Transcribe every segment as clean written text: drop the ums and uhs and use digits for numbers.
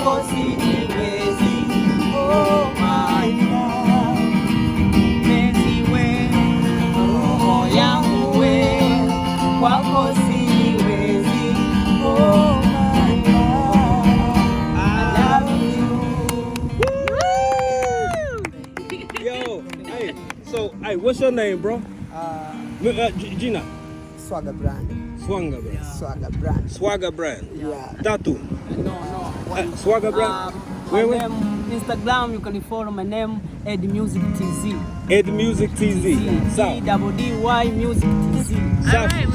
kwako sijiwezi. Oh my God, mpenzi we, roho yangu we, kwako sijiwezi. Oh my God, I love you. Yo, hey, so, hey, what's your name, bro? Gina. Swagger brand. Swagger brand. Swagger brand. Swagger brand. Yeah. Tatu. No. Swagger brand. My name, Instagram, you can follow my name, Ed Music TZ. Ed Music TZ. Sawa. EDDY Music TZ.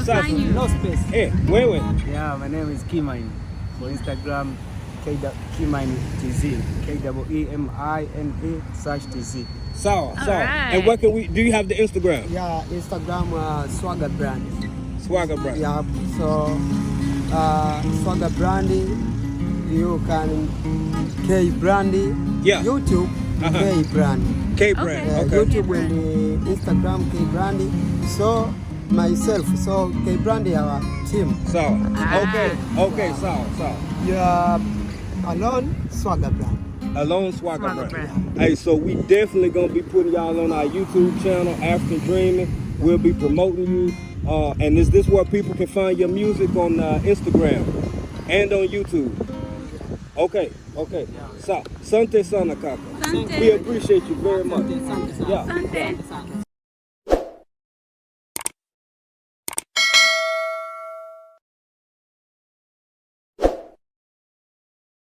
Safi. No space. Wewe. Yeah, my name is Kimine. For Instagram, Kimine TZ. KEEMINE/TZ. Sawa. right. And what can we? Do you have the Instagram? Yeah, Instagram Swagger brand. Swagger brand. Yeah, so Swagger brandy, you can K brandy. Yeah. YouTube K brand. K brand. Okay. YouTube and Instagram K brandy. So myself, so K brandy our team. Sawa. Okay. Sawa. Yeah, alone Swagger brand. Alone Swagger brand. Hey, so we definitely gonna be putting y'all on our YouTube channel, African Dreaming. We'll be promoting you. And is this where people can find your music on Instagram and on YouTube? Okay. So, Sante Sana Kaka. Asante. We appreciate you very much. Asante. Yeah. Asante.